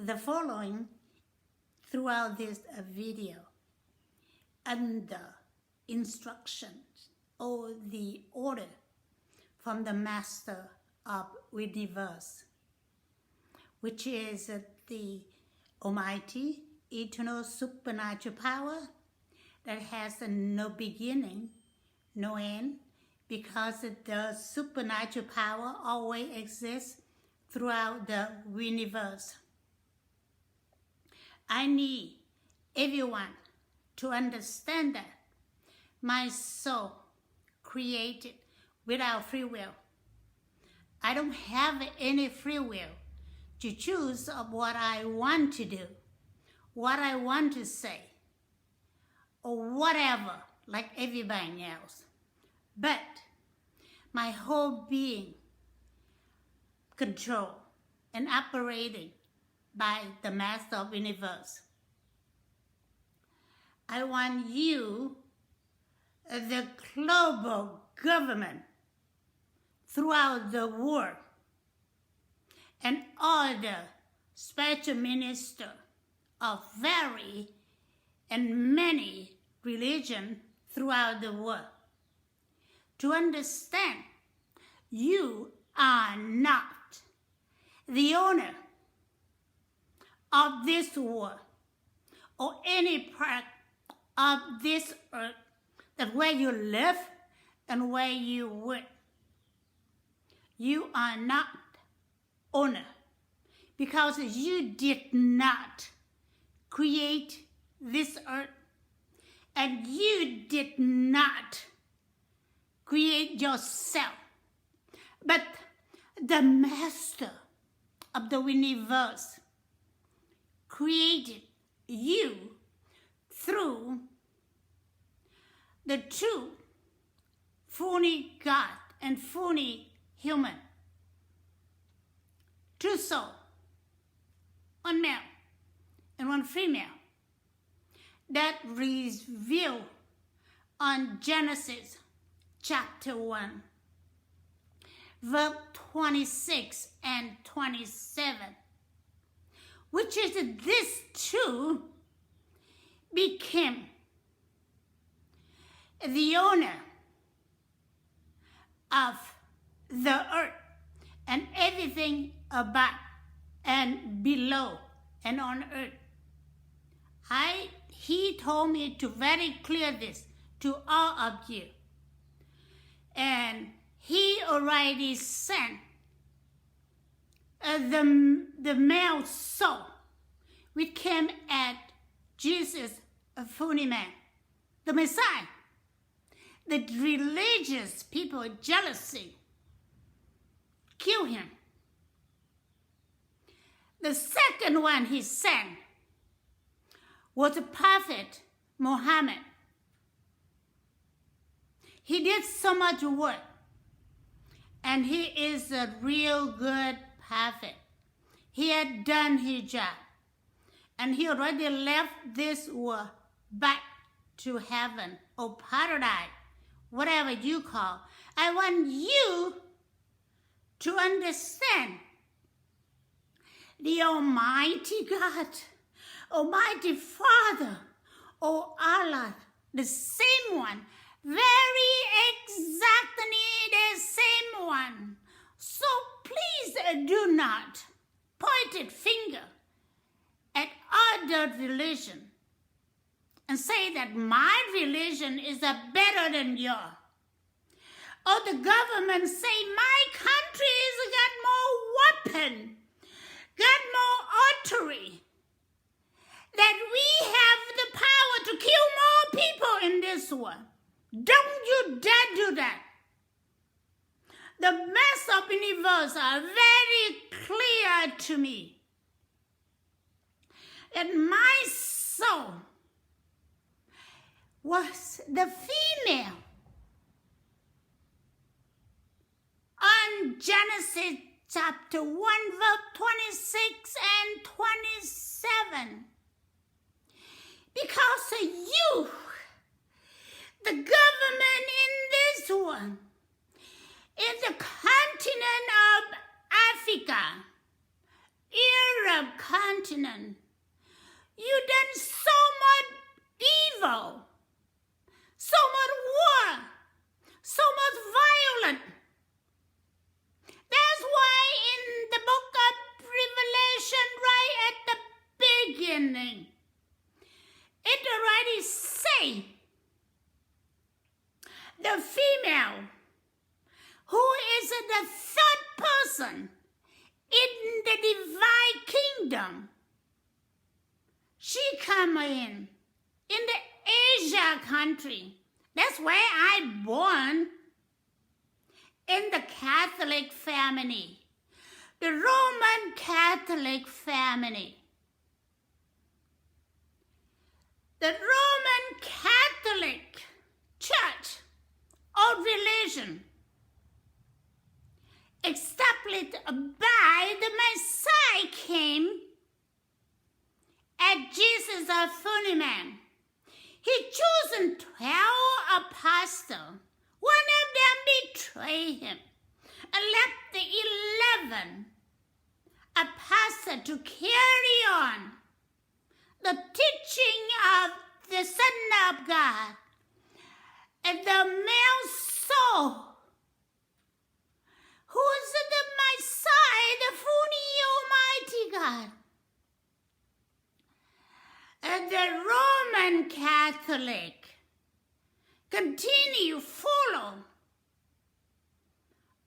the following throughout this video under instructions or the order from the Master of Universe, which is the Almighty, eternal, supernatural power that has no beginning, no end, because the supernatural power always exists throughout the universe. I need everyone to understand that my soul created without free will. I don't have any free will to choose of what I want to do, what I want to say, or whatever, like everybody else. But my whole being controlled and operated by the Master of the Universe. I want you, the global government throughout the world, and all the special ministers of very and many religions throughout the world, to understand you are not the owner of this world or any part of this earth, that where you live and where you work. You are not owner, because you did not create this earth, and you did not create yourself, but the Master of the universe created you through the true, fully God and fully human, two souls, one male and one female, that revealed on Genesis chapter 1, verse 26 and 27, which is this two became the owner of the earth and everything above and below and on earth. He told me to very clear this to all of you. And he already sent the male soul, which came at Jesus, a fully man, the Messiah. The religious people, jealousy, kill him. The second one he sent was the prophet Muhammad. He did so much work, and he is a real good prophet. He had done his job, and he already left this world back to heaven or paradise, whatever you call. I want you to understand the Almighty God, Almighty Father, or Allah, the same one, very exactly the same one. So please do not point a finger at other religion and say that my religion is better than yours. Or the government say my country has got more weapon, got more artery, that we have the power to kill more people in this world. Don't you dare do that. The Master of the Universe are very clear to me that my soul was the female on Genesis chapter 1, verse 26 and 27. Because you, the government in this one, in the continent of Africa, Europe, continent. You done so much evil, so much war, so much violence. That's why in the book of Revelation, right at the beginning, it already say the female who is the third person in the divine kingdom, she come in the Asia country. That's where I born, in the Catholic family, the Roman Catholic family. The Roman Catholic Church or religion established by the Messiah came as Jesus a funny man. He chosen 12 apostles. One of them betrayed him and left the 11 apostles to carry on the teaching of the Son of God. And the male soul, who is the Messiah, the fully Almighty God. And the Roman Catholic continue follow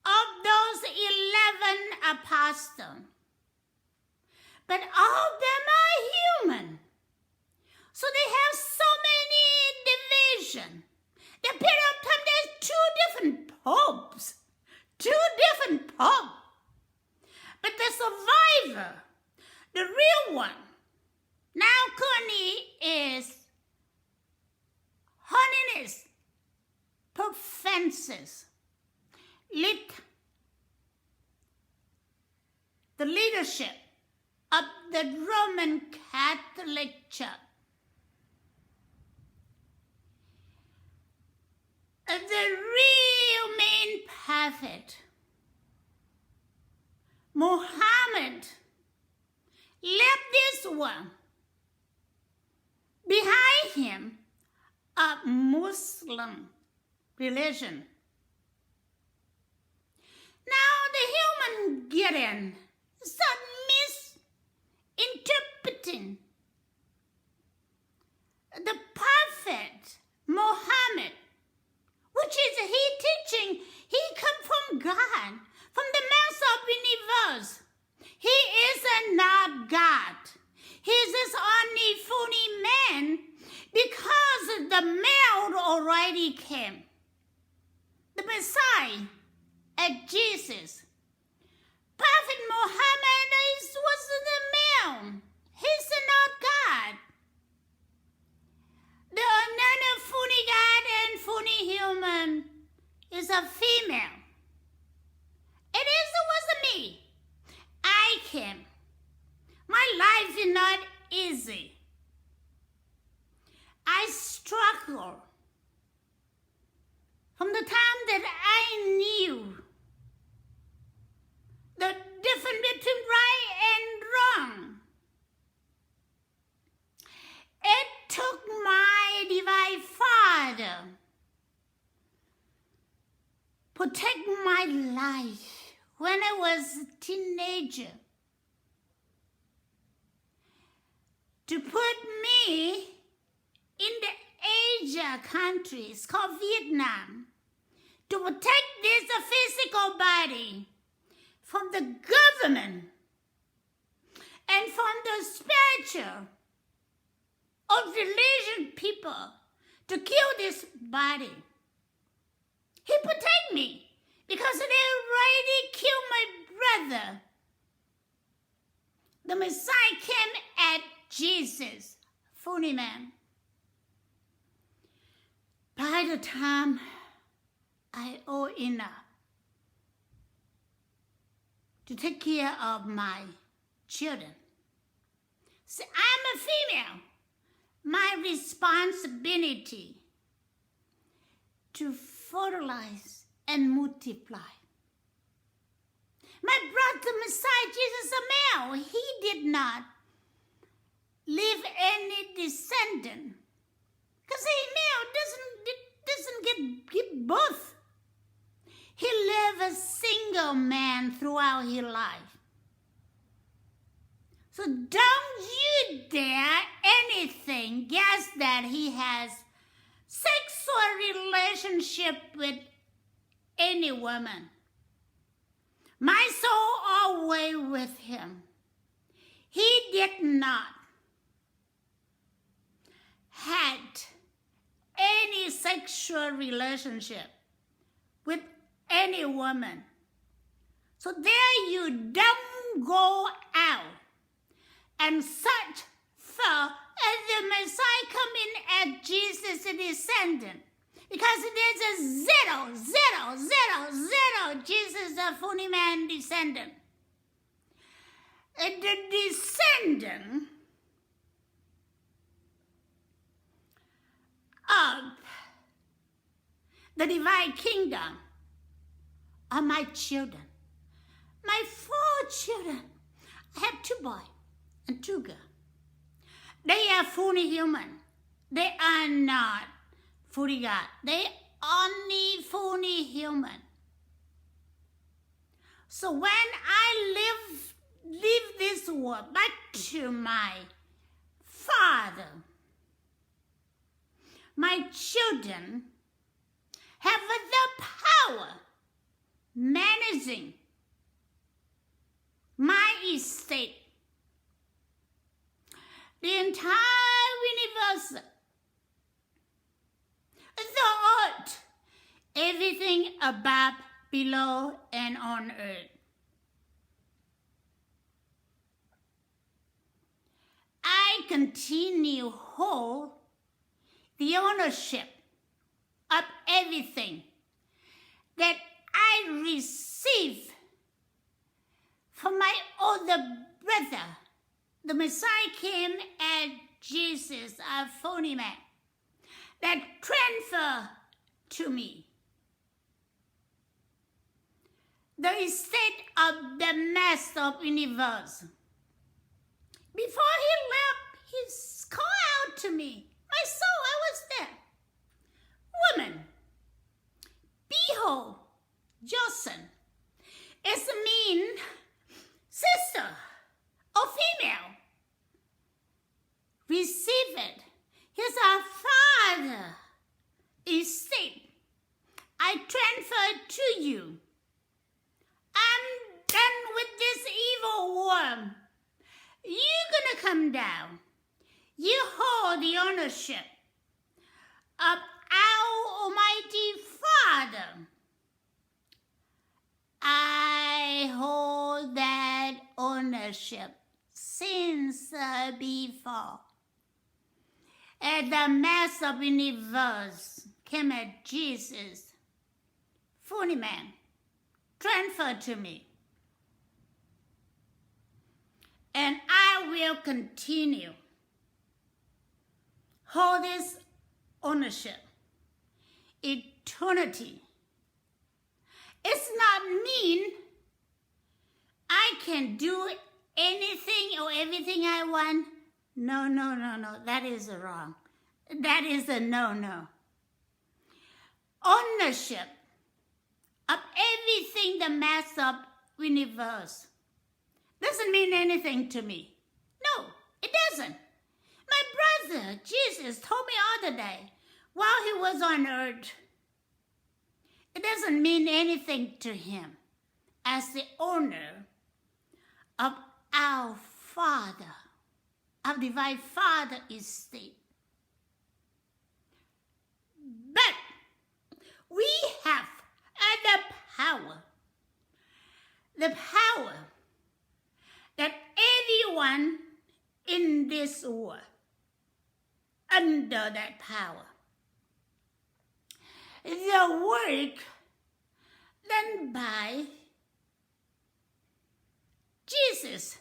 of those 11 apostles. But all of them are human. So they have so many divisions. The period of time, there's two different popes. But the survivor, the real one, now currently is Holiness Pope Francis, lead the leadership of the Roman Catholic Church. The real main prophet, Muhammad, left this one. Behind him, a Muslim religion. Now the human get in, start misinterpreting the prophet Muhammad, which is he teaching, he come from God, from the master of universe. He is not God. He is this only fully man because the male already came. The Messiah and Jesus. Prophet Muhammad was the male. He's not God. The another fully God and fully human is a female. It was me. I came. My life is not easy. I struggle from the time that I knew the difference between right and wrong. It took my divine Father protect my life when I was a teenager, to put me in the Asia countries called Vietnam, to protect this physical body from the government and from the spiritual or religion people to kill this body. He protect me because they already killed my brother. The Messiah came at Jesus, fully man. By the time I old enough to take care of my children. See, I'm a female. My responsibility to fertilize and multiply. My brother Messiah, Jesus, a male, he did not leave any descendant. Because a male doesn't give birth. He lived a single man throughout his life. So don't you dare anything guess that he has sexual relationship with any woman. My soul always with him. He did not had any sexual relationship with any woman. So there you don't go out and search for the Messiah coming as Jesus' descendant. Because there's a zero, Jesus a fully man descendant. And the descendant of the divine kingdom are my children. My 4 children. I have 2 boys and 2 girls. They are fully human. They are not fully God. They only fully human. So when I leave this world back to my Father, my children have the power managing my estate. The entire universe, the earth, everything above, below, and on earth. I continue hold the ownership of everything that I receive from my older brother. The Messiah came as Jesus, a phony man, that transferred to me the estate of the Master of Universe. Before he left, he called out to me. My soul, I was there. Woman, behold, Johnson. It means sister or female. Receive it. Here's our Father estate. I transfer to you. I'm done with this evil worm. You're gonna come down. You hold the ownership of our Almighty Father. I hold that ownership since before. And the Master of the Universe came at Jesus, fully man, transferred to me. And I will continue hold this ownership, eternity. It's not mean I can do anything or everything I want. No. That is wrong. That is a no. Ownership of everything the Master of the Universe doesn't mean anything to me. No, it doesn't. My brother, Jesus, told me all the day while he was on earth, it doesn't mean anything to him as the owner of our Father, our divine Father estate. But we have the power that everyone in this world under that power. The work done by Jesus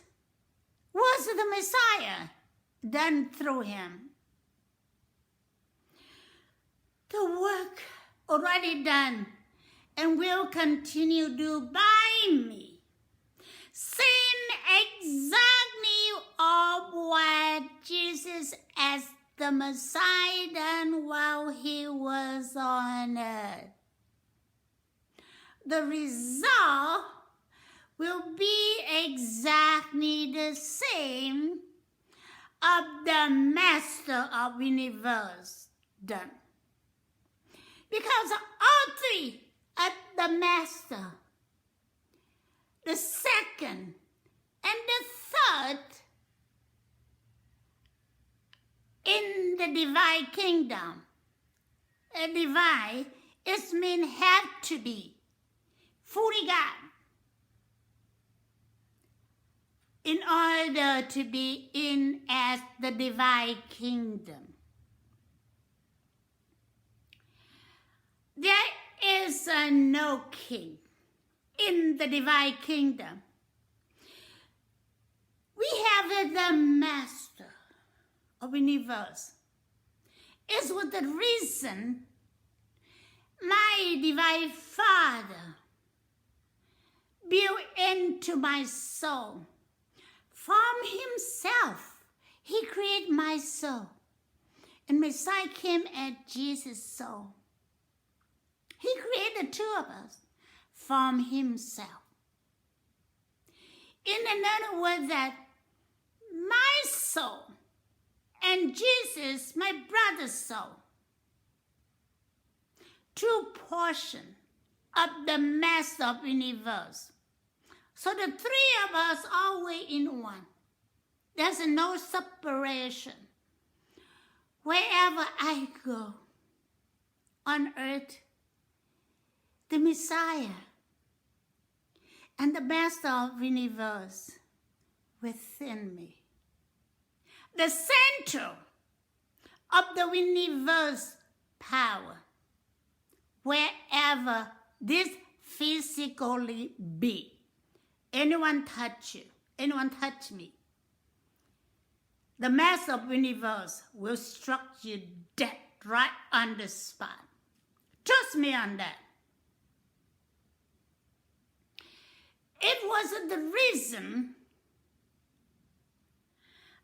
was the Messiah, done through him. The work already done and will continue to do by me seen exactly of what Jesus as the Messiah done while he was on earth. The result will be exactly the same of the Master of the universe done. Because all three of the Master, the second, and the third in the divine kingdom. A divine is mean have to be fully God in order to be in as the divine kingdom. There is no king in the divine kingdom. We have the Master of the universe. It's with the reason my divine Father built into my soul. From himself, he created my soul. And Messiah came at Jesus' soul. He created the two of us from himself. In another word, that my soul and Jesus, my brother's soul, two portions of the Master of the universe. So the three of us always in one. There's no separation. Wherever I go on earth, the Messiah and the Master of the universe within me. The center of the universe power, wherever this physically be. Anyone touch you, anyone touch me, the Master of the universe will struck you dead right on the spot. Trust me on that. It was the reason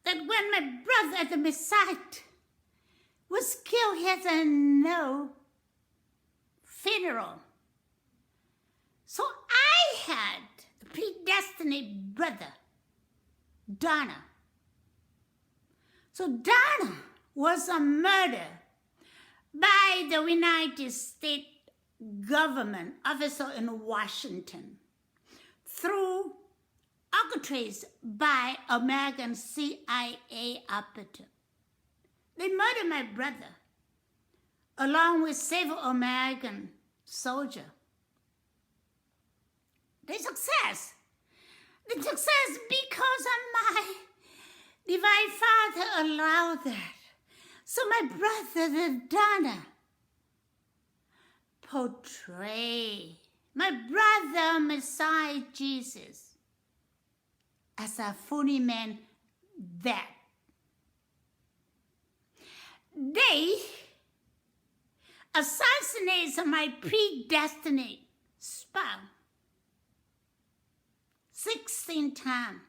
that when my brother, the Messiah, was killed, he had no funeral. So I had the predestined brother, Donna. So Donna was murdered by the United States government officer in Washington through orchestrated by American CIA operative. They murdered my brother along with several American soldiers. The success because of my divine Father allowed that. So my brother, the Donna, portray my brother, Messiah Jesus, as a fully man that they assassinated my predestined spouse 16 times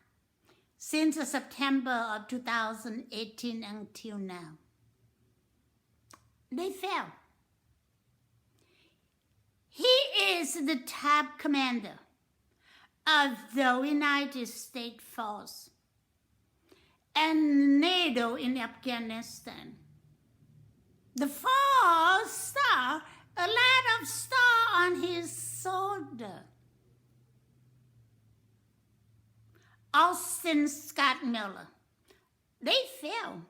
since September of 2018 until now. They fell. He is the top commander of the United States Force and NATO in Afghanistan. The 4-star, a lot of star on his shoulder. Austin Scott Miller. They fell.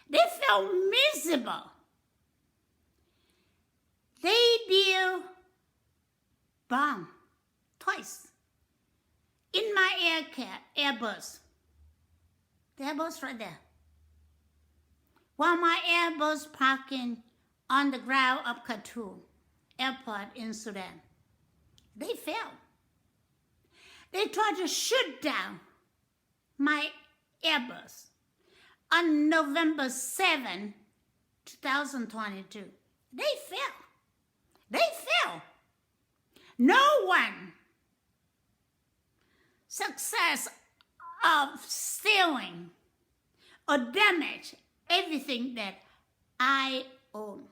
They felt miserable. They built bomb twice in my Airbus. The Airbus right there. While my Airbus parking on the ground of Khartoum airport in Sudan. They fell. They tried to shoot down my Airbus on November 7, 2022. They fell. They fell. No one success of stealing or damage everything that I own.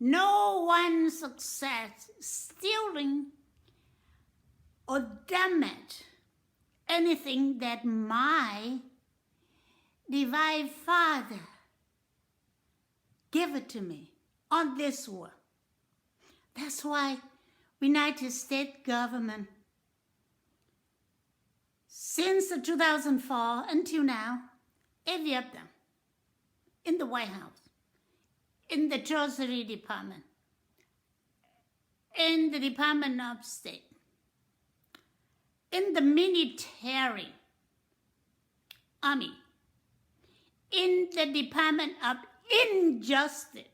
No one success stealing or damage anything that my divine Father gave it to me on this world. That's why United States government, since 2004 until now, every of them, in the White House, in the Treasury Department, in the Department of State, in the military, army, in the Department of Injustice,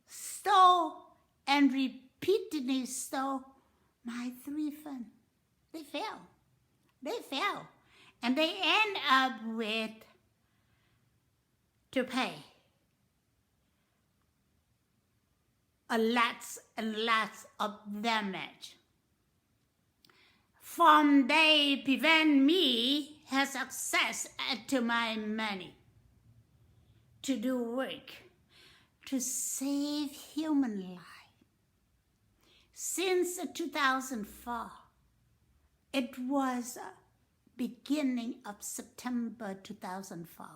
stole and repeatedly stole my 3 funds. They fail. And they end up with to pay a lots and lots of damage. From they prevent me has access to my money to do work to save human life. Since 2004, it was beginning of September 2004.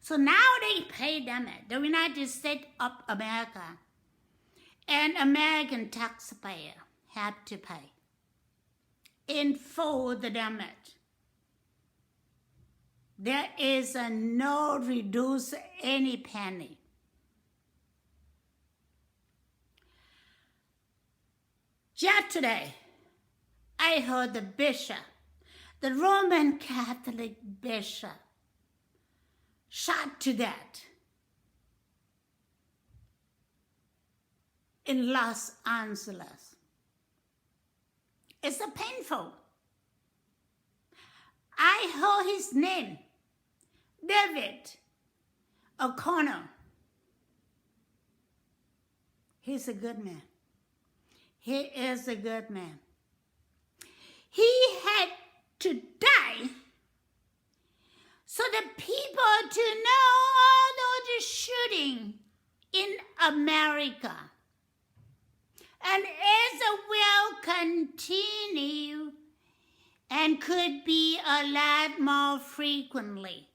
So now they pay damage. The United States of America and American taxpayer have to pay in full the damage. There is no reduce any penny. Yesterday, I heard the bishop, the Roman Catholic bishop, shot to death in Los Angeles. It's painful. I heard his name, David O'Connor. He's a good man. He is a good man. He had to die so the people to know all those shooting in America. And as it will continue and could be a lot more frequently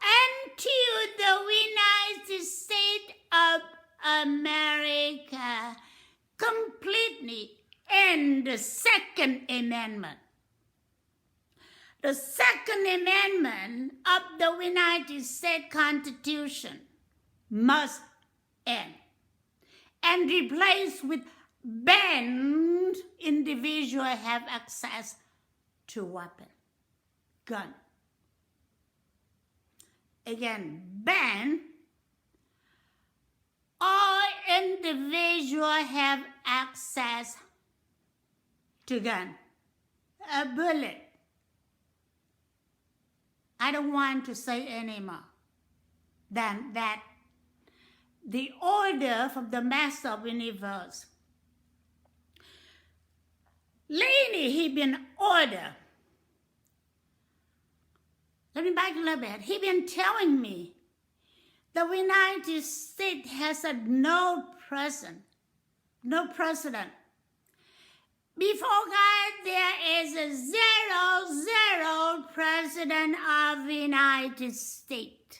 until the United States of America completely end the Second Amendment. The Second Amendment of the United States Constitution must end and replaced with banned individuals have access to weapon, gun. Again, ban all individuals have access to gun, a bullet. I don't want to say any more than that. The order from the Master of the Universe. Lately, he been ordered. Let me back a little bit. He been telling me the United States has no president. Before God, there is a zero president of the United States.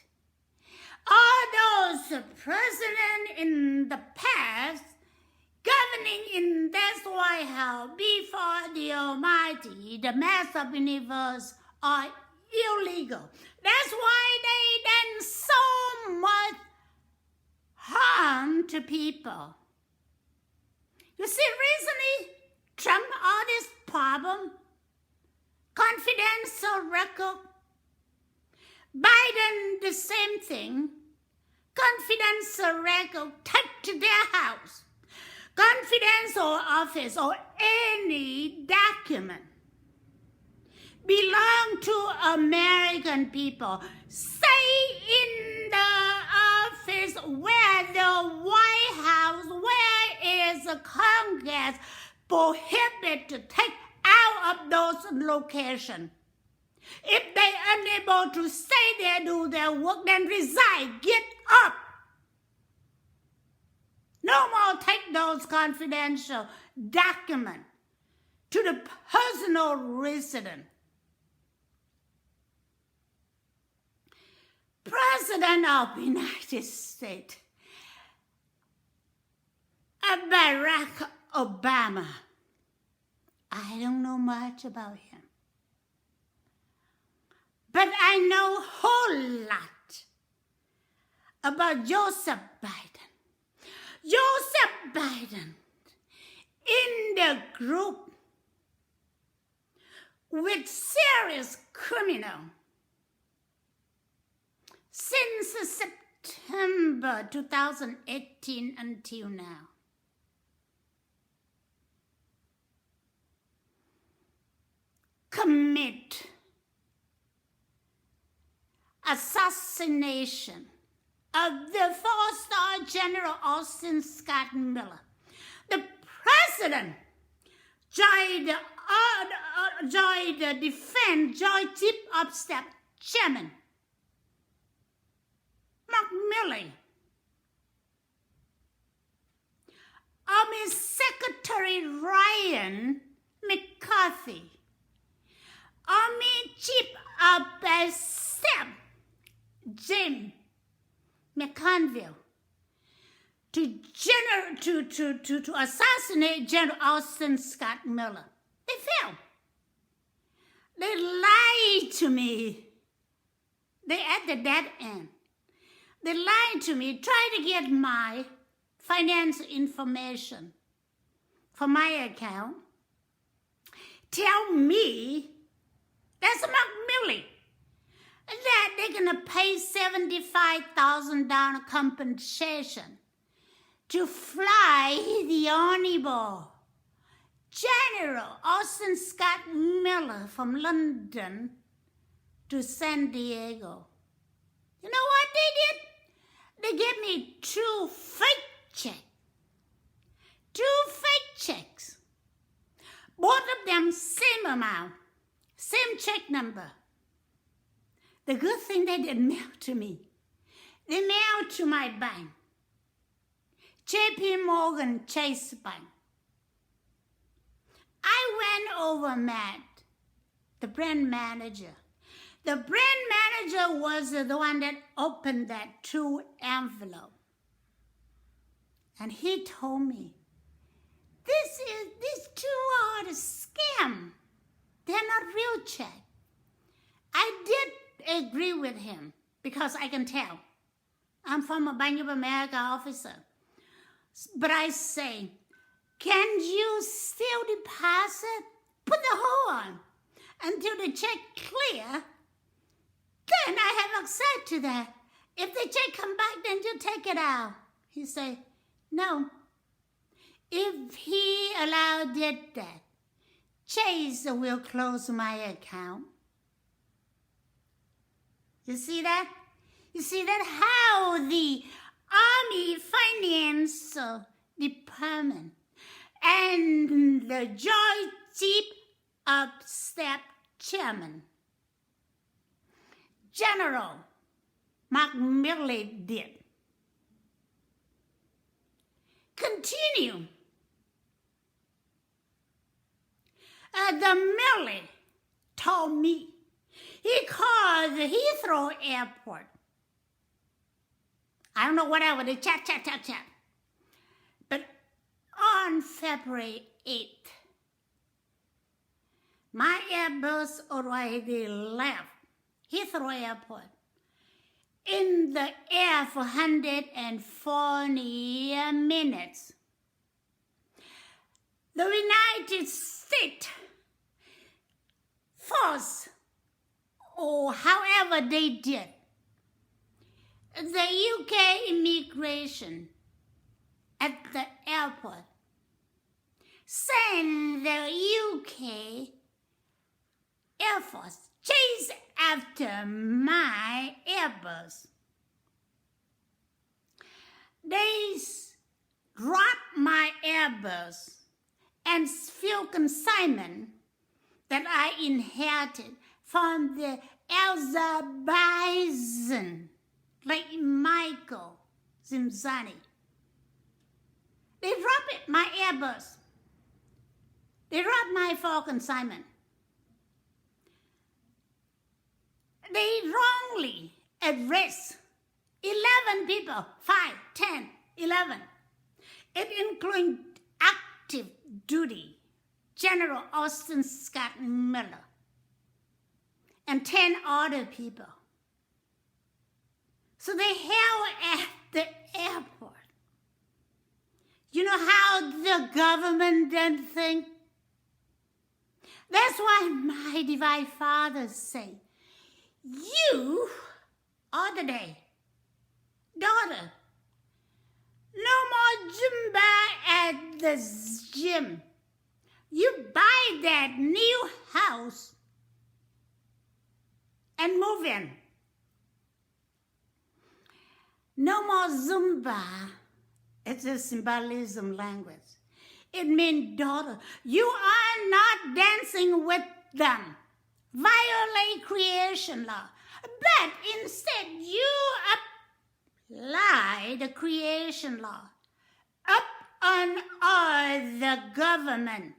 All those presidents in the past governing in this White House before the Almighty, the Master of the Universe, are illegal. That's why they done so much harm to people. You see, recently, Trump, all this problem, confidential record. Biden, the same thing. Confidential record taken to their house. Confidential office or any document belong to American people. Stay in the office where the White House, where is is a Congress prohibited to take out of those locations. If they are unable to stay there, do their work, then resign, get up. No more take those confidential documents to the personal resident. President of the United States, Barack Obama. I don't know much about him, but I know a whole lot about Joseph Biden. Joseph Biden in the group with serious criminal since September 2018 until now. Commit assassination of the four-star General Austin Scott Miller. The president joined the defense joint chief of staff chairman Mark Milley, Army Secretary Ryan McCarthy, Army Chief of Staff Jim McConville, to assassinate General Austin Scott Miller. They failed. They lied to me. They at the dead end. They lied to me, tried to get my finance information for my account. Tell me, that's Mark Milley, that they're going to pay $75,000 compensation to fly the Honorable General Austin Scott Miller from London to San Diego. You know what they did? They gave me 2 fake checks. 2 fake checks. Both of them same amount, same check number. The good thing they didn't mail to me. They mailed to my bank, JP Morgan Chase Bank. I went over Matt, the brand manager. The brand manager was the one that opened that 2 envelope. And he told me, these 2 are a scam. They're not real check. I did agree with him because I can tell. I'm from a Bank of America officer. But I say, can you still deposit? Put the hold on until the check clear. Then I have access to that. If the check come back, then you take it out. He say, no. If he allowed that, Chase will close my account. You see that? You see that how the Army Finance Department and the Joint Chief of Staff Chairman General Mark Milley did. Continue. The Milley told me he called the Heathrow Airport. I don't know whatever, they chat. But on February 8th, my Airbus already left Heathrow Airport in the air for 140 minutes. The United States Force, or however they did, the UK immigration at the airport sent the UK Air Force chase after my Airbus. They drop my earbuds and fuel consignment that I inherited from the Azerbaijan, like Michael Zimzani. They dropped it, my earbuds. They dropped my full consignment. They wrongly arrest 11 people, 5, 10, 11. It includes active duty General Austin Scott Miller and 10 other people. So they held at the airport. You know how the government then think? That's why my divine Father say, you are the day, daughter, no more Zumba at the gym. You buy that new house and move in. No more Zumba. It's a symbolism language. It means, daughter, you are not dancing with them. Violate creation law. But instead, you apply the creation law up on all the government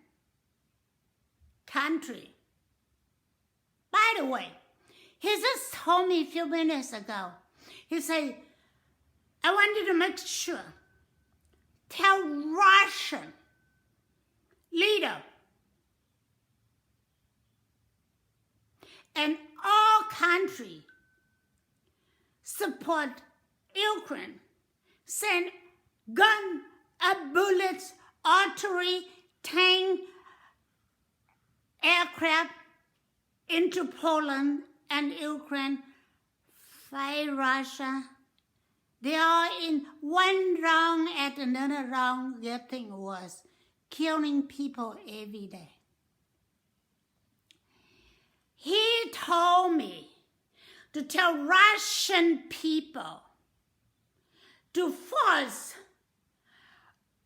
country. By the way, he just told me a few minutes ago, he said, I want you to make sure, tell Russian leader and all country support Ukraine, send gun, bullets, artillery, tank, aircraft into Poland and Ukraine, fight Russia. They are in one round at another round, getting worse, killing people every day. He told me to tell Russian people to force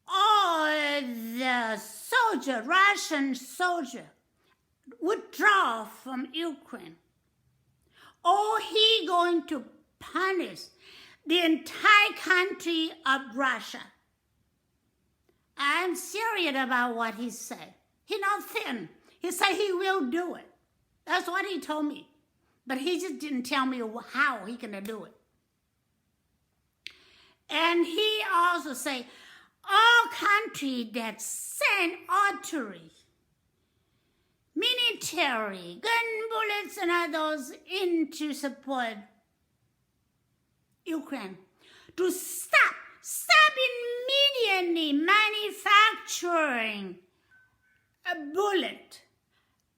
all the Russian soldier, withdraw from Ukraine, or he going to punish the entire country of Russia. I'm serious about what he said. He's not thin. He said he will do it. That's what he told me. But he just didn't tell me how he gonna do it. And he also said, all countries that send artillery, military, gun, bullets, and others in to support Ukraine, to stop immediately manufacturing a bullet,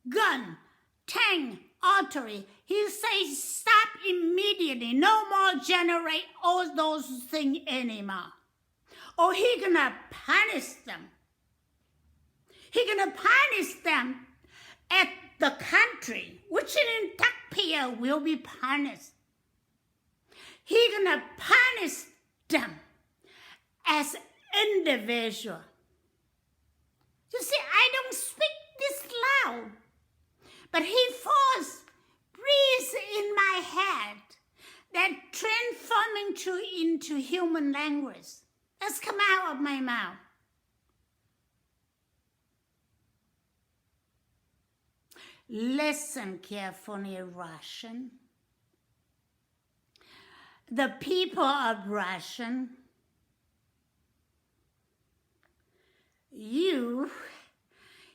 gun, tank, artillery. He says stop immediately, no more generate all those things anymore. Or he gonna punish them. He gonna punish them at the country, which in taxpayer will be punished. He gonna punish them as individual. You see, I don't speak this loud, but he forced breathes in my head that transforming into human language. That's come out of my mouth. Listen carefully, Russian. The people of Russian, you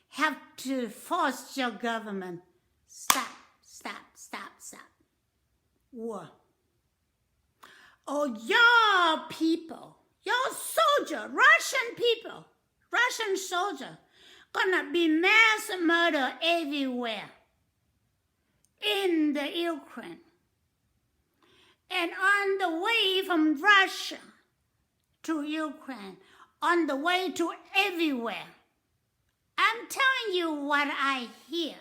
have to force your government, stop war. Or your people, your soldier, Russian people, Russian soldier, gonna be mass murder everywhere in the Ukraine. And on the way from Russia to Ukraine, on the way to everywhere, I'm telling you what I hear.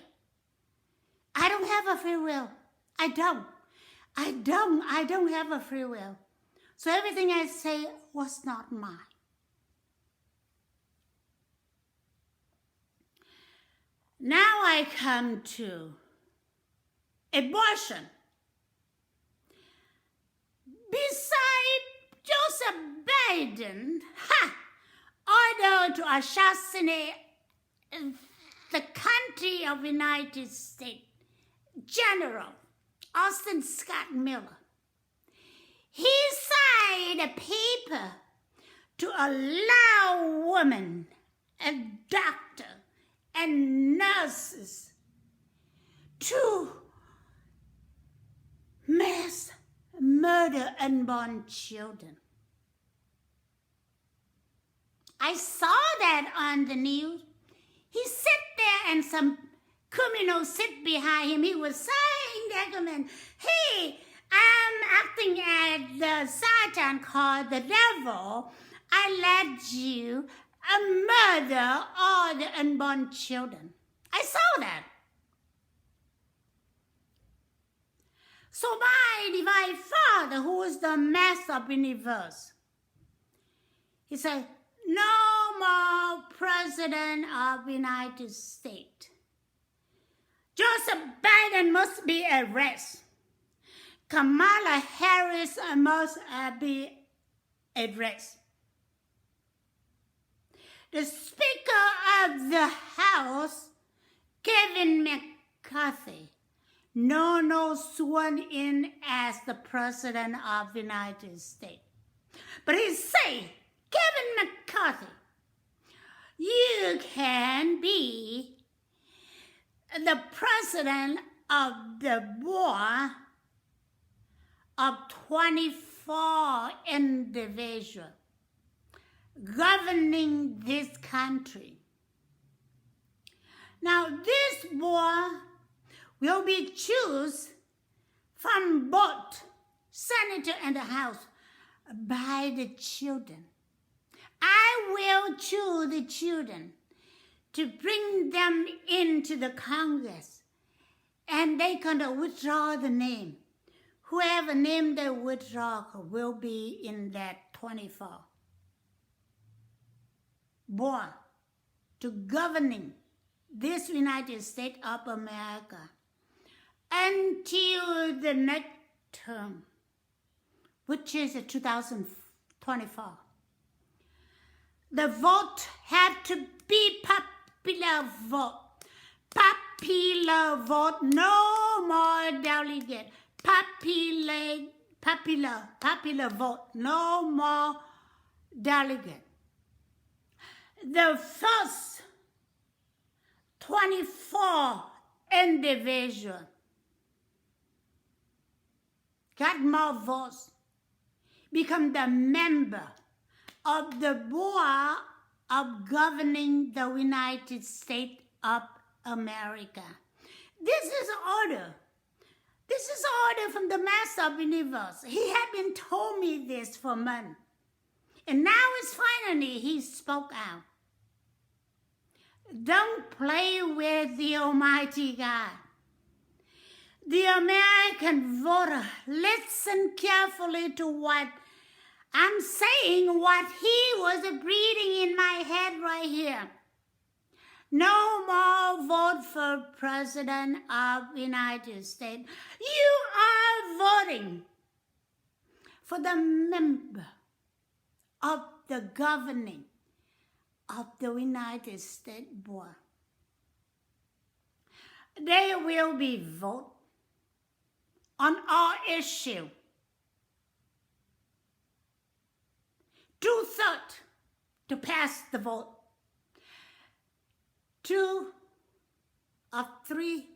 I don't have a free will. I don't have a free will. So everything I say was not mine. Now I come to abortion. Beside Joseph Biden, ordered to assassinate the country of United States General Austin Scott Miller, he signed a paper to allow women and doctors and nurses to mass murder unborn children. I saw that on the news. He sat there and some criminal sit behind him. He was saying that comment, hey, I'm acting as the Satan called the devil. I let you murder all the unborn children. I saw that. So my divine Father, who is the master of the universe, he said, no more president of the United States. Joseph Biden must be arrested. Kamala Harris must be arrested. The Speaker of the House, Kevin McCarthy, no sworn in as the President of the United States. But he say, Kevin McCarthy, you can be the president of the board of 24 individuals governing this country. Now, this board will be chosen from both Senator and the House by the children. I will choose the children to bring them into the Congress, and they can withdraw the name. Whoever name they withdraw will be in that 24 board to governing this United States of America until the next term, which is 2024. The vote had to be popular vote. Popular vote, no more delegate. Popular vote, no more delegate. The first 24 individuals got more votes, become the member of the board of governing the United States of America. This is order. This is order from the Master of the Universe. He had been told me this for months. And now it's finally he spoke out. Don't play with the Almighty God. The American voter, listen carefully to what I'm saying, what he was breathing in my head right here. No more vote for President of the United States. You are voting for the member of the governing of the United States board. They will be vote on all issues. 2/3 to pass the vote. 2 of 3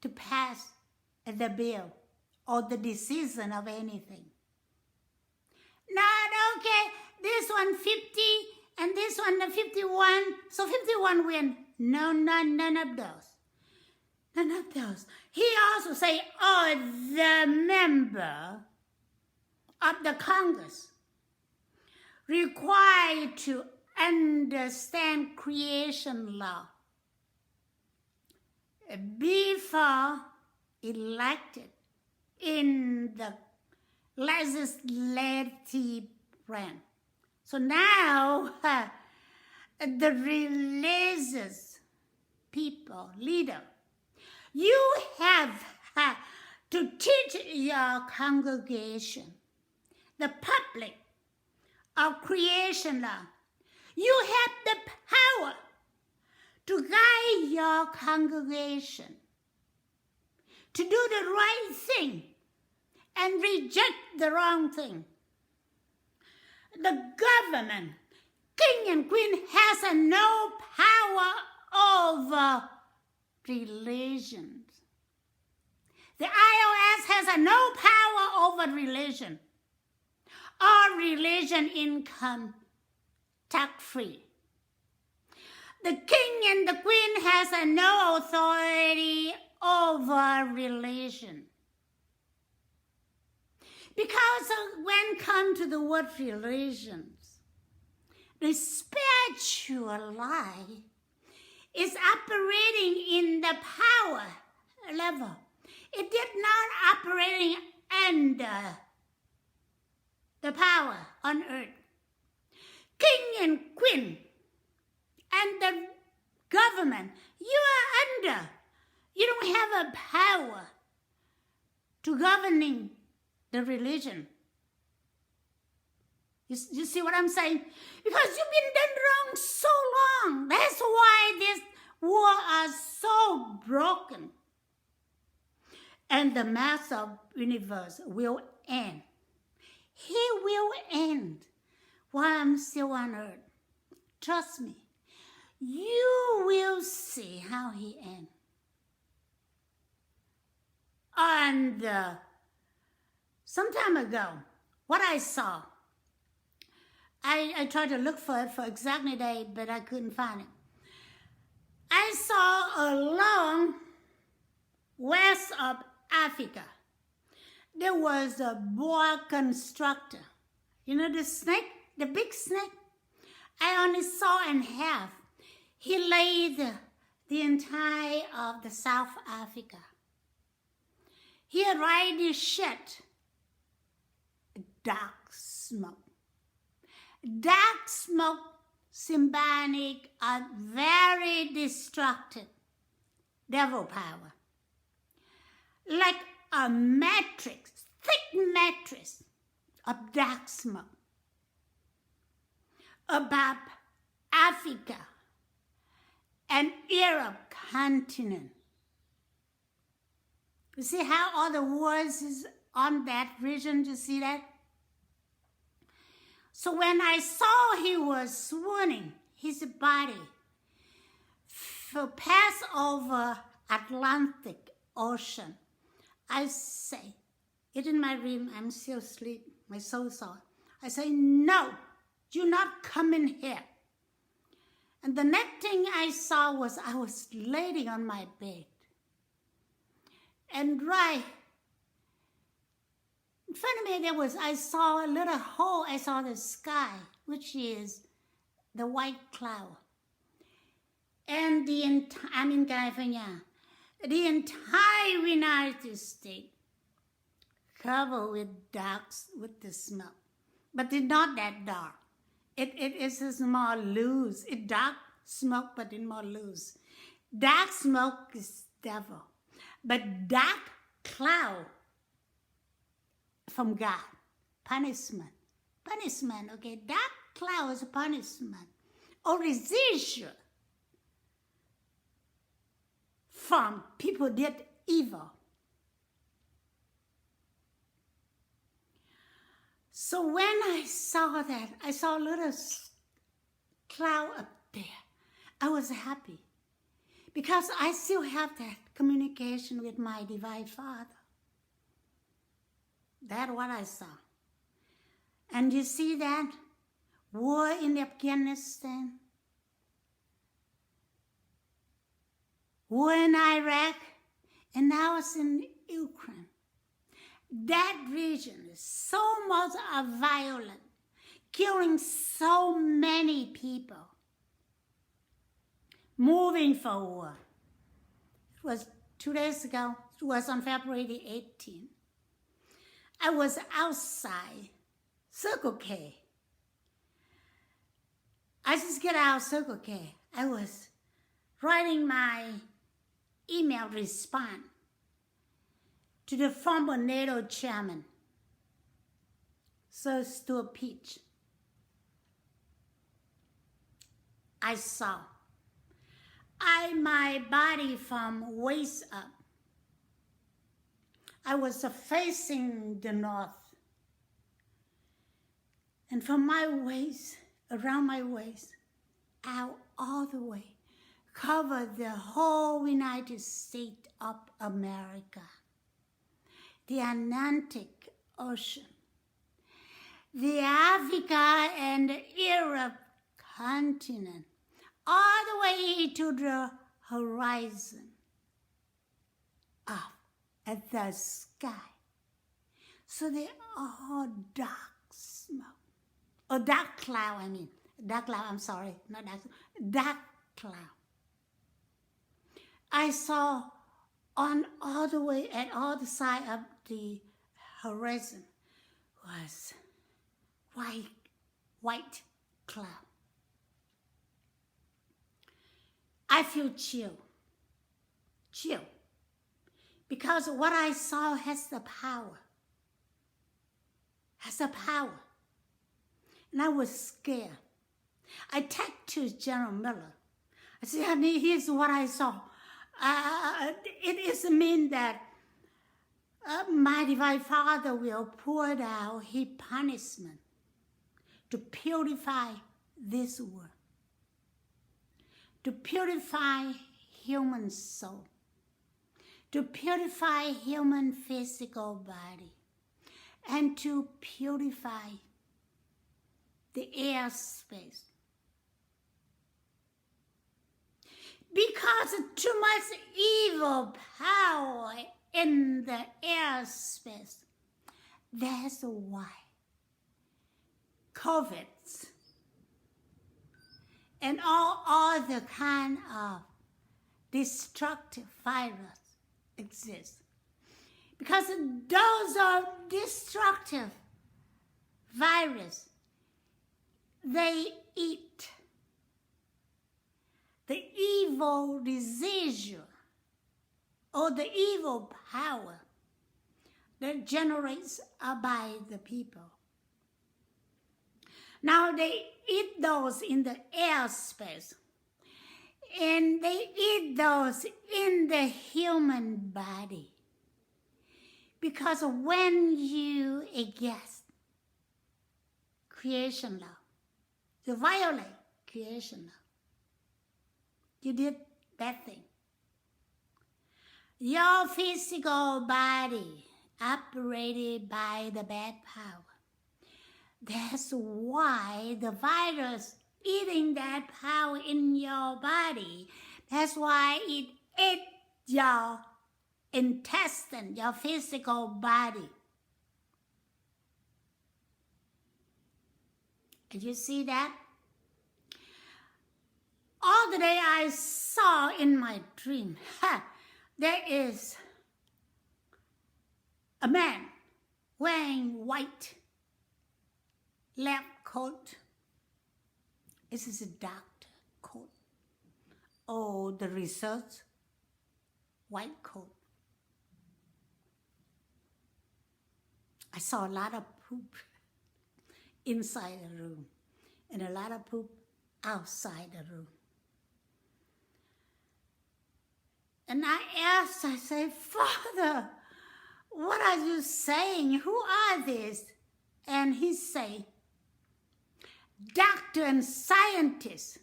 to pass the bill or the decision of anything. Not okay, this one 50 and this one 51, so 51 win. No, none of those. None of those. He also say, the member of the Congress required to understand creation law before elected in the legislative branch. So now the religious people, leader. You have to teach your congregation the public of creation law. You have the power to guide your congregation to do the right thing and reject the wrong thing. The government, king and queen, has no power over religions. The IRS has no power over religion or religion income tax-free. The king and the queen has no authority over religion. Because when come to the word religions, the spiritual life is operating in the power level. It did not operating under the power on earth. King and queen and the government, you are under. You don't have a power to governing the religion. You see what I'm saying? Because you've been done wrong so long. That's why this war is so broken. And the mass of universe will end. He will end while I'm still on earth. Trust me. You will see how he ends. And some time ago, what I saw, I tried to look for it for exactly day, but I couldn't find it. I saw along west of Africa, there was a boa constrictor. You know the snake, the big snake? I only saw in half. He laid the entire of the South Africa. He had already shed dark smoke. Dark smoke, symbolic, are very destructive devil power. Like a matrix, thick matrix of dark smoke about Africa and Europe continent. You see how all the wars is on that region? You see that? So when I saw he was swooning, his body passed over Atlantic Ocean, I say, it in my dream, I'm still asleep, my soul saw it. I say, no, you're not coming here. And the next thing I saw was I was laying on my bed. And right in front of me I saw a little hole, I saw the sky, which is the white cloud. And I'm in California. The entire United States covered with with the smoke. But it's not that dark. It is a small loose. It's dark smoke, but it's more loose. Dark smoke is devil. But dark cloud from God. Punishment. Punishment, okay? Dark cloud is punishment. Or residual from people did evil. So when I saw that, I saw a little cloud up there. I was happy because I still have that communication with my Divine Father. That's what I saw. And you see that war in Afghanistan, war in Iraq, and now it's in Ukraine. That region is so much violent, killing so many people, moving for war. It was 2 days ago. It was on February the 18th. I was outside Circle K. I just get out of Circle K. I was writing my email response to the former NATO chairman, Sir Stuart Peach. I saw my body from waist up. I was facing the north. And from my waist, around my waist, out all the way, covered the whole United States of America, the Atlantic Ocean, the Africa and the Europe continent, all the way to the horizon, up at the sky. So they all dark smoke. Or dark cloud, I mean. Dark cloud, I'm sorry, not dark. Dark cloud. I saw on all the way, at all the side of the horizon was white cloud. I feel chill. Because what I saw has the power. And I was scared. I texted to General Miller. I said, honey, here's what I saw. It is mean that my divine Father will pour out his punishment to purify this world, to purify human soul, to purify human physical body, and to purify the airspace. Because too much evil power in the airspace. That's why COVID and all other kind of destructive virus exist. Because those are destructive virus. They eat the evil residue or the evil power that generates by the people. Now they eat those in the airspace, and they eat those in the human body. Because when you against creation law, you violate creation law, you did bad thing. Your physical body operated by the bad power. That's why the virus eating that power in your body. That's why it ate your intestine, your physical body. Did you see that? All the day I saw in my dream, there is a man wearing white lab coat. This is a doctor coat. Oh, the research white coat. I saw a lot of poop inside the room and a lot of poop outside the room. And I asked, I said, Father, what are you saying? Who are these? And he said, doctor and scientist.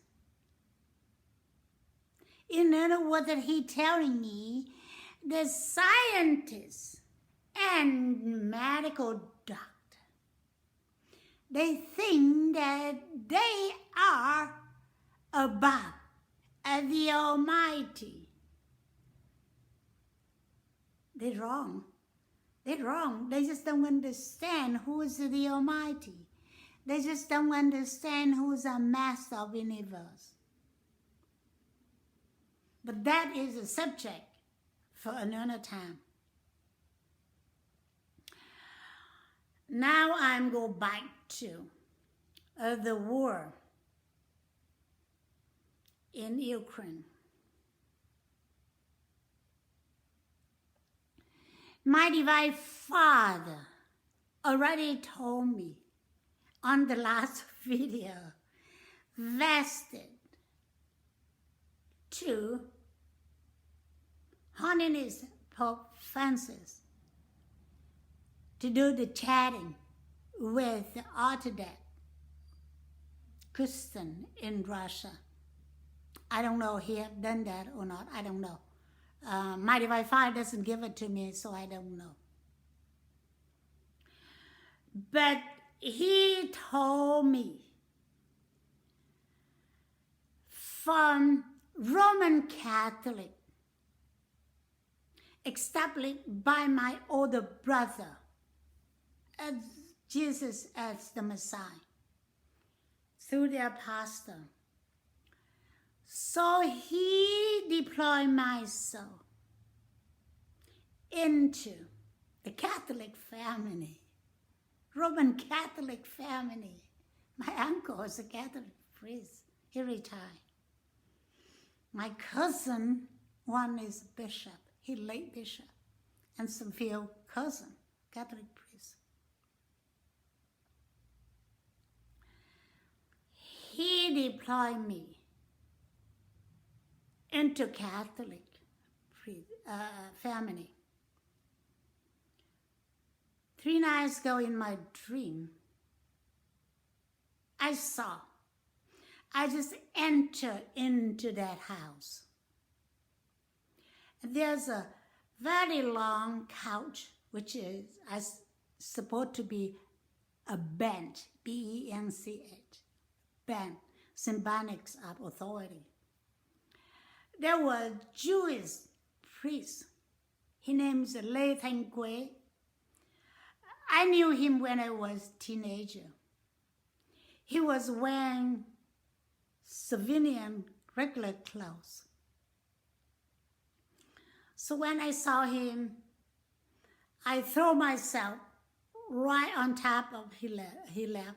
In other words, that he telling me the scientists and medical doctor, they think that they are above the Almighty. They're wrong. They're wrong. They just don't understand who is the Almighty. They just don't understand who is the master of the universe. But that is a subject for another time. Now I'm going back to the war in Ukraine. My Divine Father already told me on the last video, vested to Holiness Pope Francis to do the chatting with the Orthodox Christian in Russia. I don't know if he have done that or not. I don't know. My Divine Father doesn't give it to me, so I don't know. But he told me from Roman Catholic, established by my older brother, as Jesus as the Messiah, through the apostle. So he deployed my soul into the Catholic family, Roman Catholic family. My uncle was a Catholic priest. He retired. My cousin, one is bishop. He late bishop. And some few cousin, Catholic priest. He deployed me into Catholic family. 3 nights ago in my dream, I just entered into that house. There's a very long couch, which is supposed to be a bench, B-E-N-C-H, bench, symbolics of authority. There was a Jewish priest. His name is Lei Thanh Quế. I knew him when I was a teenager. He was wearing civilian regular clothes. So when I saw him, I threw myself right on top of his lap.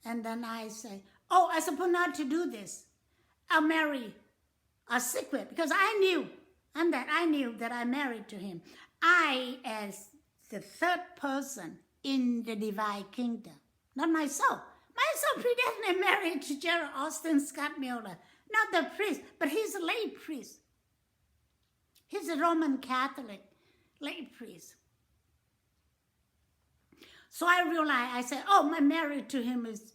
And then I say, oh, I'm supposed not to do this. I'll marry a secret, because I knew that I married to him. I, as the third person in the divine kingdom, not myself. Myself predestined married to Gerald Austin Scott Mueller, not the priest, but he's a lay priest. He's a Roman Catholic lay priest. So I realized, I said, oh, my marriage to him is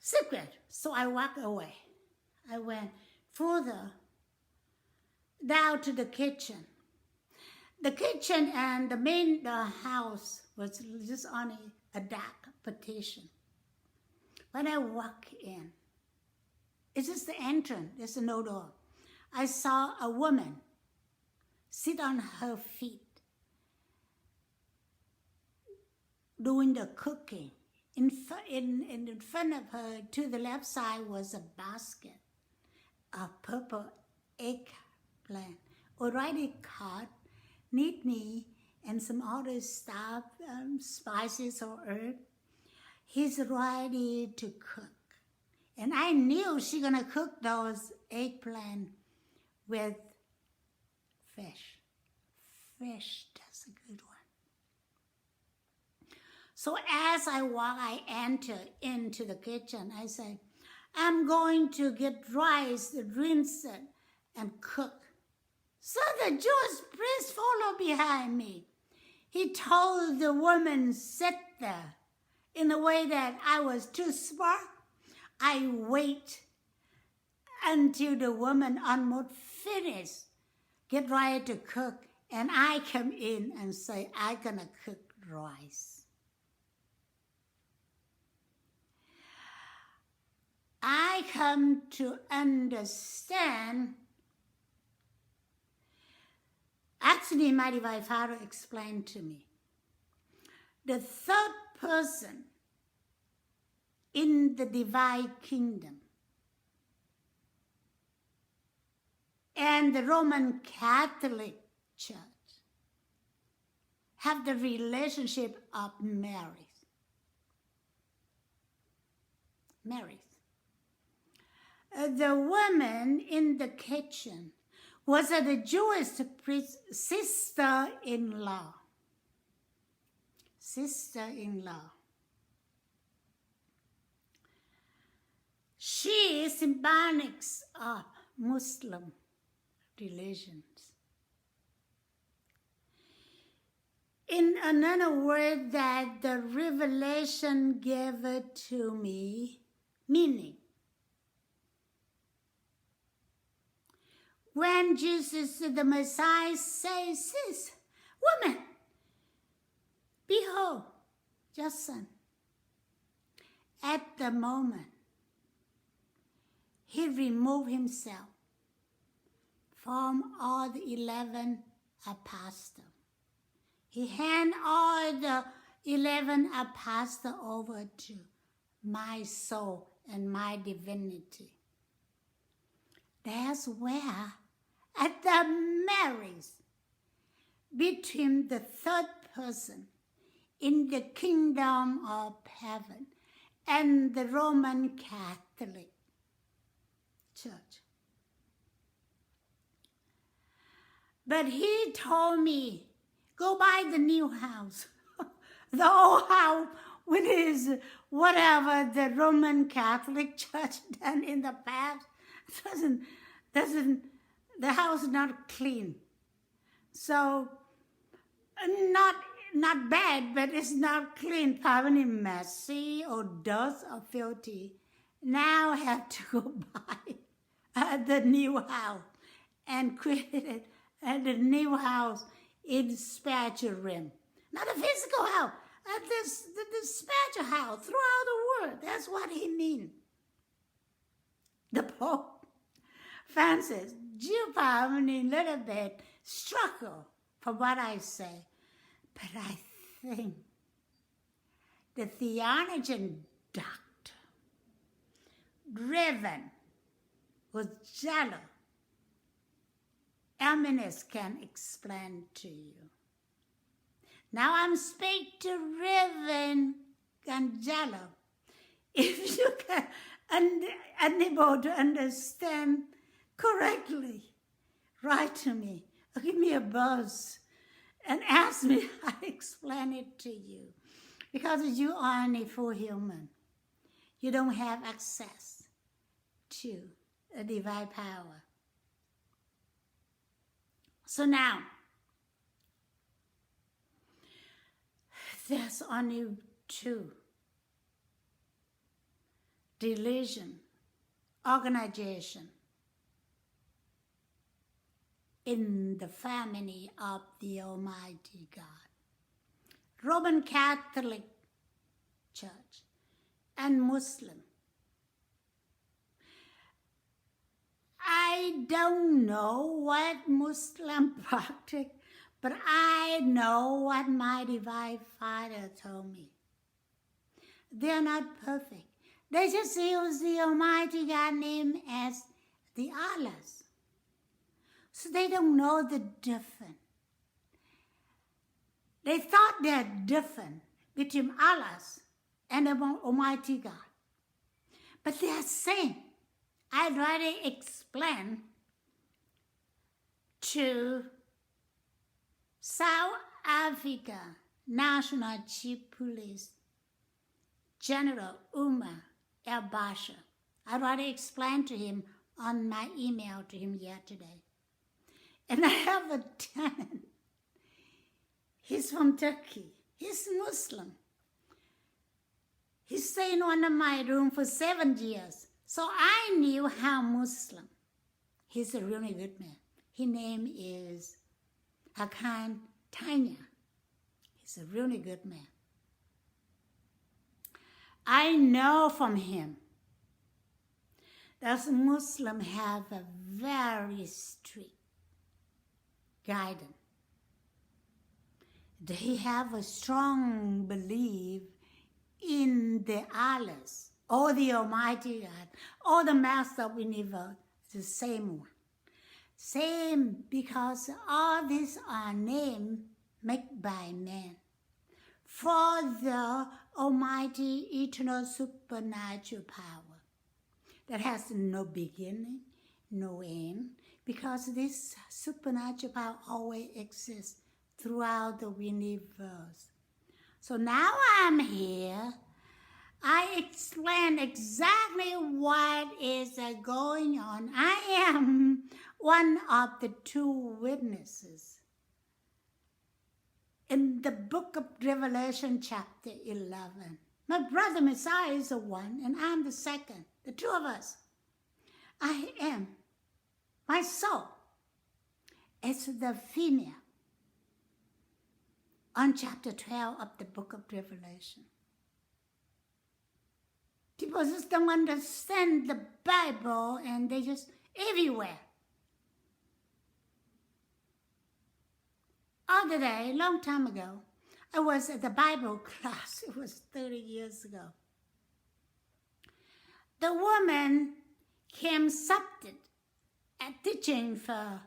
secret. So I walked away. I went further down to the kitchen. The kitchen and the house was just only a dark partition. When I walk in, it's just the entrance, there's no door. I saw a woman sit on her feet, doing the cooking. In front of her, to the left side, was a basket of purple eggplant, already cut, neatly, and some other stuff, spices or herbs. He's ready to cook. And I knew she's gonna cook those eggplant with fish. Fish, that's a good one. So as I walk, I enter into the kitchen. I say, I'm going to get rice, rinse it, and cook. So the Jewish priest followed behind me. He told the woman, sit there. In a way that I was too smart, I wait until the woman almost finished, get ready to cook, and I come in and say, I'm gonna cook rice. I come to understand, actually my Divine Father explained to me, the third person in the divine kingdom and the Roman Catholic Church have the relationship of marriage. The woman in the kitchen was the Jewish sister-in-law. Sister-in-law. She is symbolic of Muslim religions. In another word, that the revelation gave it to me, meaning, when Jesus, the Messiah, says this, woman, behold, your son. At the moment, he removed himself from all the 11 apostles. He handed all the 11 apostles over to my soul and my divinity. That's where, at the marriage between the third person in the kingdom of heaven and the Roman Catholic Church. But he told me, go buy the new house. The old house with his whatever the Roman Catholic Church done in the past doesn't the house is not clean. So not bad, but it's not clean, probably messy or dust or filthy. Now I have to go buy the new house and create it at the new house in spiritual realm. Not a physical house, the spiritual house throughout the world. That's what he means. The Pope Francis, you probably a little bit struggle for what I say, but I think the theologian doctor, driven with jealous, eminence can explain to you. Now I'm speaking to Reverend Gonzalo. If you can unable to understand correctly, write to me or give me a buzz and ask me how to explain it to you. Because you are only full human. You don't have access to a divine power. So now, there's only two religion, organization in the family of the Almighty God. Roman Catholic Church and Muslim. I don't know what Muslim practice, but I know what my Divine Father told me. They're not perfect. They just use the Almighty God name as the Allahs. So they don't know the difference. They thought they're different between Allahs and the Almighty God. But they are same. I'd rather explain to South Africa National Chief Police General Umar El-Bashir. I'd rather explain to him on my email to him yesterday. And I have a tenant. He's from Turkey. He's Muslim. He stayed in one of my rooms for 7 years. So I knew how Muslim. He's a really good man. His name is Hakan Tanya. He's a really good man. I know from him that Muslims have a very strict guidance. They have a strong belief in the Allahs, or the Almighty God, or the Master of the Universe, the same one. Same because all these are names made by man for the Almighty, eternal, supernatural power that has no beginning, no end, because this supernatural power always exists throughout the universe. So now I'm here. I explain exactly what is going on. I am one of the two witnesses. In the book of Revelation, chapter 11, my brother Messiah is the one, and I'm the second. The two of us. I am. My soul is the female. On chapter 12 of the book of Revelation. People just don't understand the Bible, and they just everywhere. Other day, a long time ago, I was at the Bible class. It was 30 years ago. The woman came subject at teaching for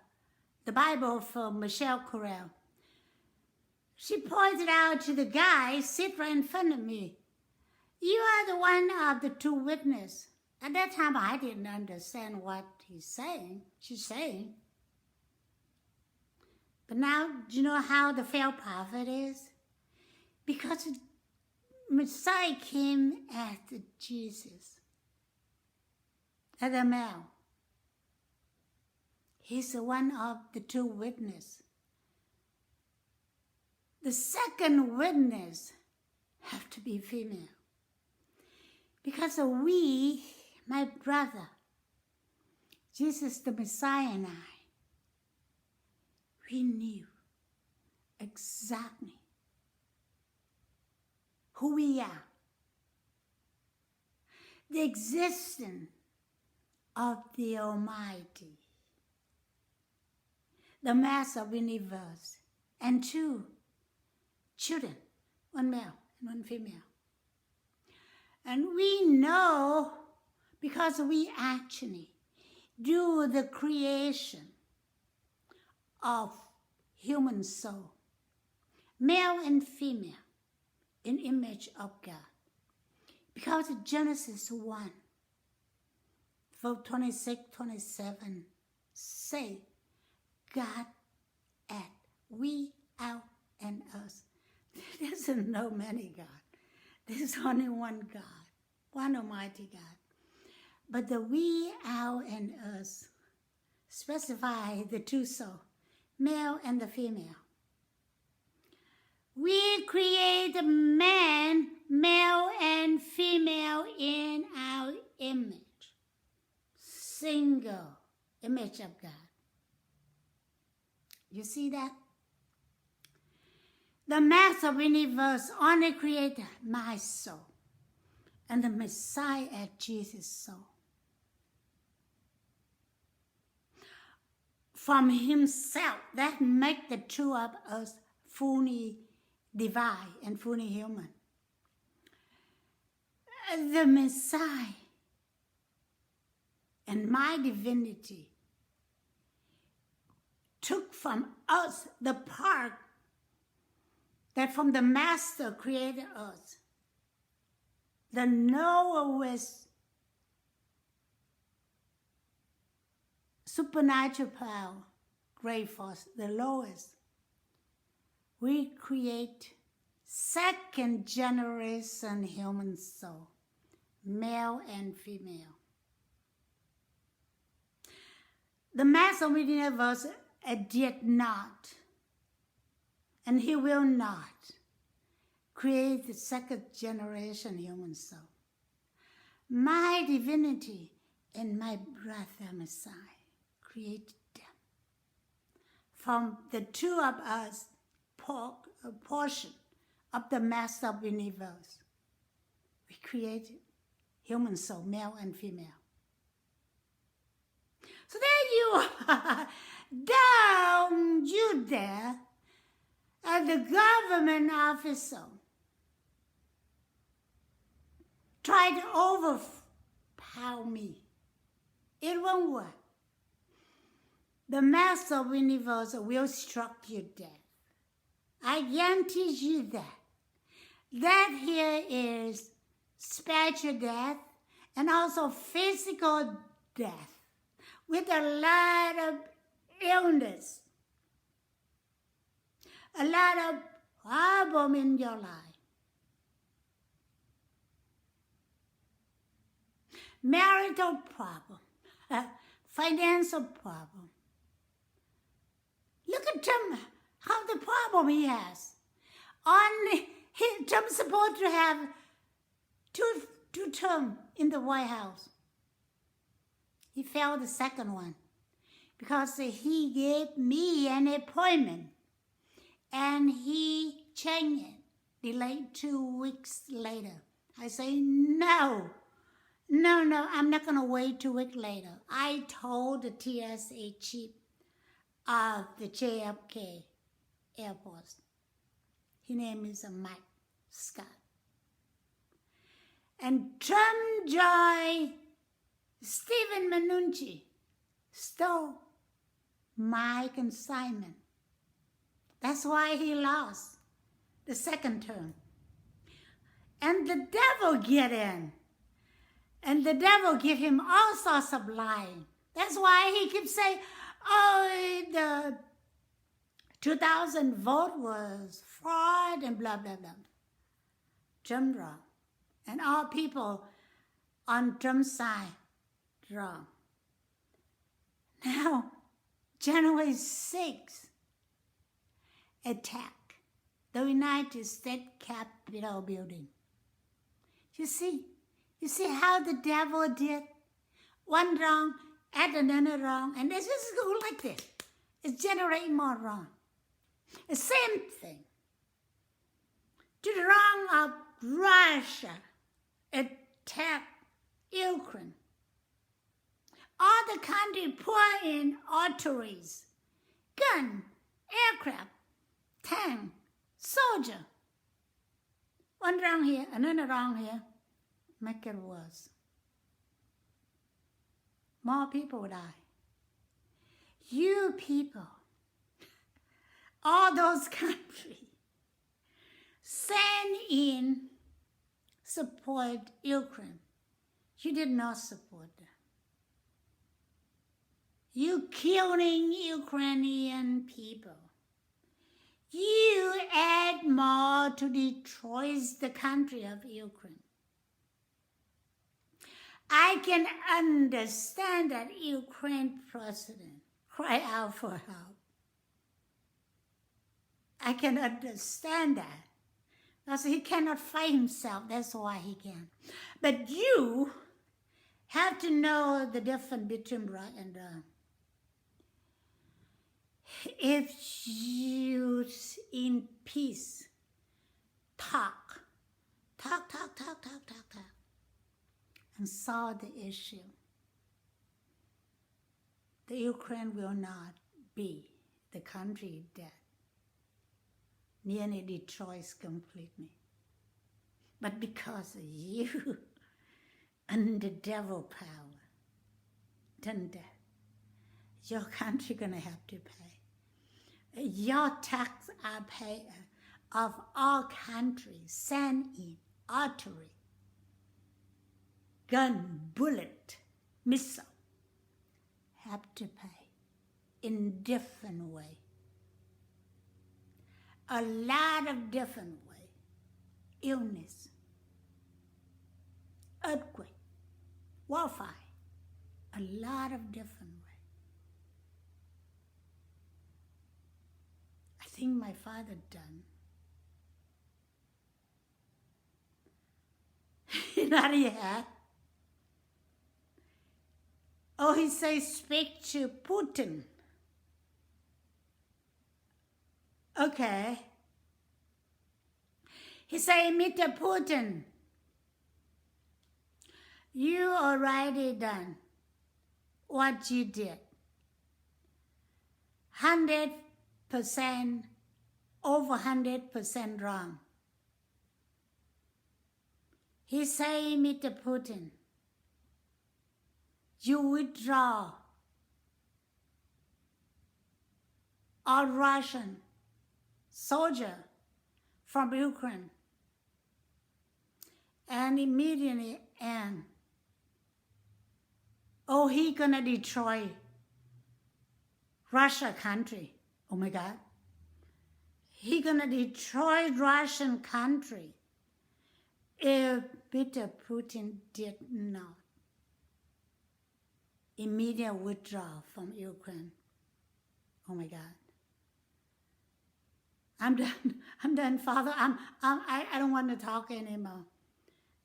the Bible for Michelle Corral. She pointed out to the guy sit right in front of me. You are the one of the two witnesses. At that time, I didn't understand what she's saying. But now, do you know how the failed prophet is? Because Messiah came after Jesus, as a male. He's the one of the two witnesses. The second witness have to be female. Because we, my brother, Jesus the Messiah and I, we knew exactly who we are. The existence of the Almighty, the Master of the universe, and two children, one male and one female. And we know because we actually do the creation of human soul, male and female, in image of God. Because Genesis 1, verse 26, 27 say, God at, we, out, and us. There's no many God. There's only one God, one Almighty God. But the we, our, and us specify the two souls, male and the female. We create man, male and female in our image. Single image of God. You see that? The Master of the universe only created my soul and the Messiah at Jesus' soul. From himself, that make the two of us fully divine and fully human. The Messiah and my divinity took from us the part that from the Master created us. The lowest supernatural power, great force, the lowest. We create second generation human soul, male and female. The Master of the universe did not, and he will not, create the second generation human soul. My divinity and my brother Messiah created them. From the two of us, a portion of the Master of the universe, we created human soul, male and female. So there you are, down you there, as the government officer tried to overpower me. It won't work. The Master of the universe will struck you dead. I guarantee you that. That here is spiritual death and also physical death with a lot of illness, a lot of problem in your life. Marital problem, financial problem. Look at Trump, how the problem he has. Trump's supposed to have two terms in the White House. He failed the second one because he gave me an appointment and he changed it, delayed 2 weeks later. I say, no, I'm not going to wait 2 weeks later. I told the TSA chief of the JFK airport. His name is Mike Scott. And Trump joined Stephen Mnuchin, stole my consignment. That's why he lost the second term. And the devil get in. And the devil give him all sorts of lying. That's why he keeps saying, oh, the 2000 vote was fraud and blah, blah, blah. Trump wrong. And all people on Trump's side wrong. Now, January 6th, attack the United States Capitol building. You see how the devil did one wrong, add another wrong, and this just go like this. It's generating more wrong. The same thing. To the wrong of Russia attack Ukraine. All the country pour in artilleries, gun, aircraft, tank, soldier. One wrong here, another wrong here. Make it worse. More people die. You people, all those countries, send in support Ukraine. You did not support them. You killing Ukrainian people. You add more to destroy the country of Ukraine. I can understand that Ukraine president cry out for help. I can understand that. Because he cannot fight himself, that's why he can. But you have to know the difference between right and wrong. If you in peace, talk, and solve the issue, the Ukraine will not be the country that nearly destroys completely. But because of you and the devil power, then that, your country gonna have to pay. Your tax are paid of all countries, send in artillery, gun, bullet, missile, have to pay in different way. A lot of different way. Illness, earthquake, wildfire, a lot of different way. I think my father done. Not yet. Oh, he says speak to Putin. Okay. He say, Mr. Putin, you already done what you did. 100%, over 100% wrong. He say, Mr. Putin, you withdraw all Russian soldier from Ukraine and immediately end. Oh, he gonna destroy Russia country. Oh my God. He gonna destroy Russian country if Mr. Putin did not immediate withdraw from Ukraine. Oh my God. I'm done. I'm done, Father. I don't want to talk anymore.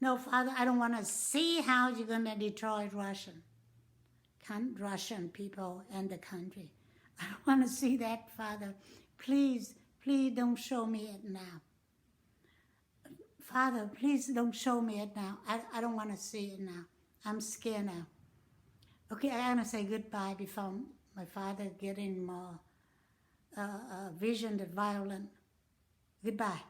No, Father, I don't want to see how you're going to destroy Russian people and the country. I don't want to see that, Father. Please, please don't show me it now. Father, please don't show me it now. I don't want to see it now. I'm scared now. Okay, I'm going to say goodbye before my father getting more vision that violent. Goodbye.